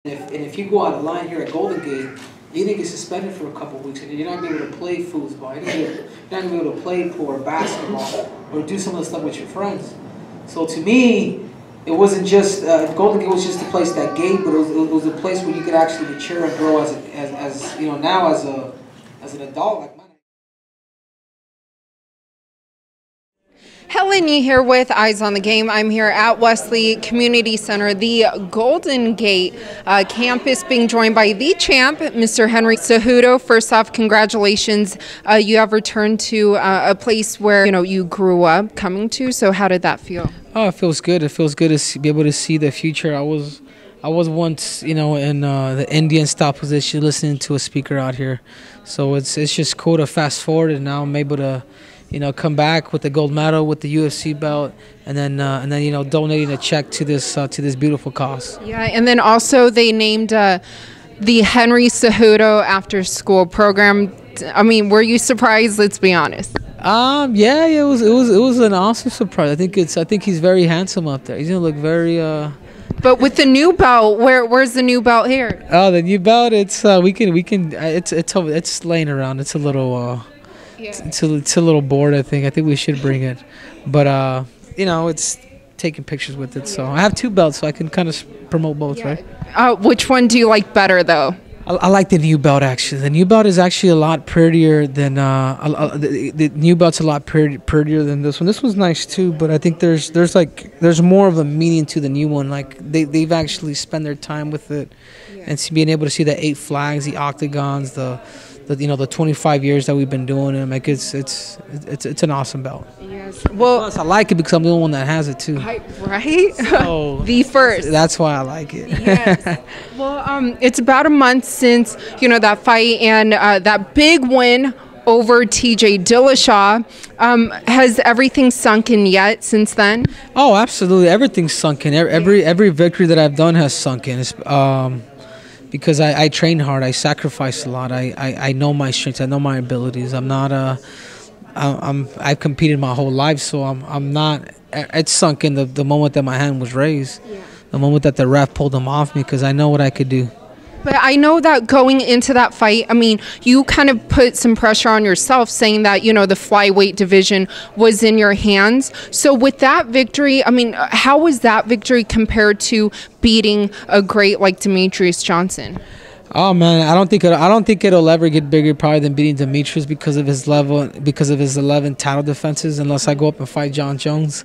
If you go out of line here at Golden Gate, you didn't get suspended for a couple of weeks, and you're not going to be able to play foosball. You're not going to be able to play poor basketball or do some of the stuff with your friends. So to me, it wasn't just Golden Gate was just a place that gave, but it was a place where you could actually mature and grow as you know, now as an adult like mine. Helen, you here with Eyes on the Game. I'm here at Wesley Community Center, the Golden Gate campus, being joined by the champ, Mr. Henry Cejudo. First off, congratulations. You have returned to a place where you grew up coming to. So how did that feel? Oh, it feels good. It feels good to be able to see the future. I was once, in the Indian style position, listening to a speaker out here. So it's just cool to fast forward, and now I'm able to, come back with the gold medal, with the UFC belt, and then donating a check to this beautiful cause. Yeah, and then also they named the Henry Cejudo after school program. I mean, were you surprised? Let's be honest. Yeah, it was an awesome surprise. I think he's very handsome up there. He's gonna look very. But with the new belt, where's the new belt here? Oh, the new belt. It's it's laying around. It's a little. Yeah. It's a little bored. I think we should bring it, but it's taking pictures with it. So I have two belts, so I can kind of promote both, right? Which one do you like better, though? I like the new belt, actually. The new belt is actually a lot prettier than the new belt's a lot prettier than this one. This one's nice too, but I think there's more of a meaning to the new one. Like they've actually spent their time with it, and being able to see the 8 flags, the octagons, the 25 years that we've been doing them. Like it's an awesome belt. Yes. Well, plus I like it because I'm the only one that has it too. Right. So the first. That's why I like it. Yes. Well, it's about a month since that fight and that big win over Dillashaw. Has everything sunk in yet since then? Oh, absolutely. Everything's sunk in. Every victory that I've done has sunk in. Because I train hard, I sacrifice a lot. I know my strengths, I know my abilities. I've competed my whole life, so I'm not. It's sunk in the moment that my hand was raised, the moment that the ref pulled them off me, because I know what I could do. But I know that going into that fight, I mean, you kind of put some pressure on yourself, saying that, the flyweight division was in your hands. So with that victory, I mean, how was that victory compared to beating a great like Demetrius Johnson? Oh man, I don't think it'll ever get bigger probably than beating Demetrius because of his 11 title defenses, unless I go up and fight John Jones.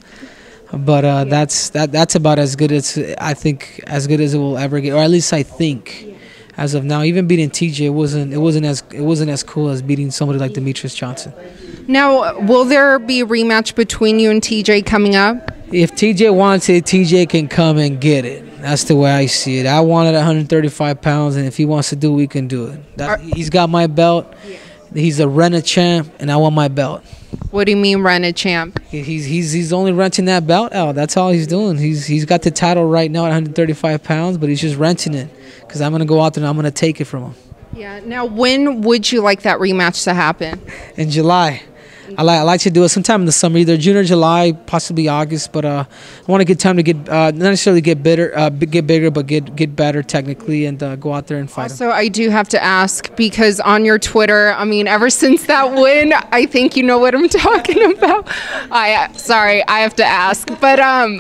But that's about as good as as good as it will ever get, or at least I think. As of now, even beating TJ, it wasn't as cool as beating somebody like Demetrius Johnson. Now, will there be a rematch between you and TJ coming up? If TJ wants it, TJ can come and get it. That's the way I see it. I want it at 135 pounds, and if he wants to do it, we can do it. He's got my belt. He's a rent champ, and I want my belt. What do you mean rent a champ? He's only renting that belt out. That's all he's doing. He's got the title right now at 135 pounds, but he's just renting it because I'm gonna go out there and I'm gonna take it from him. Yeah. Now, when would you like that rematch to happen? In July. I like to do it sometime in the summer, either June or July, possibly August. But I want a good time to get not necessarily get bigger, but get better technically, and go out there and fight. Also, I do have to ask, because on your Twitter, I mean, ever since that win, I think you know what I'm talking about. Sorry, I have to ask. But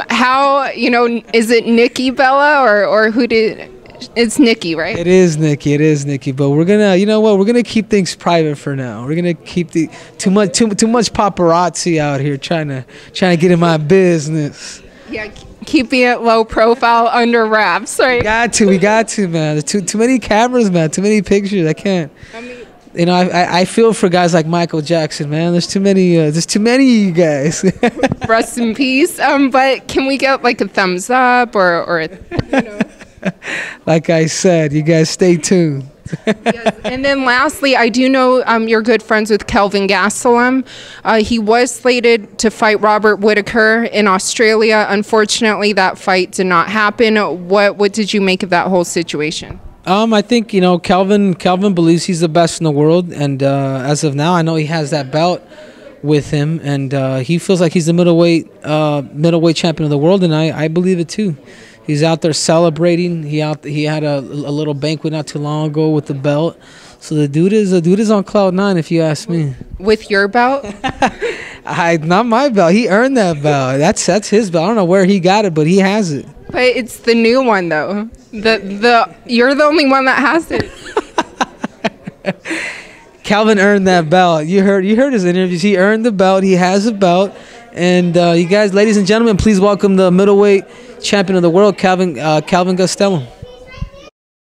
how is it Nikki Bella or who did? It's Nikki, right? It is Nikki. But we're gonna, we're gonna keep things private for now. We're gonna keep too much paparazzi out here trying to get in my business. Yeah, keeping it low profile, under wraps, right? We got to, man. There's too many cameras, man. Too many pictures. I can't. I mean, I feel for guys like Michael Jackson, man. There's too many of you guys. Rest in peace. But can we get like a thumbs up or Like I said, you guys stay tuned. Yes. And then lastly, I do know you're good friends with Kelvin. He was slated to fight Robert Whittaker in Australia. Unfortunately, that fight did not happen. What did you make of that whole situation? I think Kelvin believes he's the best in the world, and as of now, I know he has that belt with him, and he feels like he's the middleweight champion of the world, and I believe it too. He's out there celebrating. He had a little banquet not too long ago with the belt. So the dude is on cloud 9, if you ask me. With your belt? Not my belt. He earned that belt. That's his belt. I don't know where he got it, but he has it. But it's the new one though. You're the only one that has it. Kelvin earned that belt. You heard his interviews. He earned the belt. He has a belt. And you guys, ladies and gentlemen, please welcome the middleweight champion of the world, Kelvin Gastelum.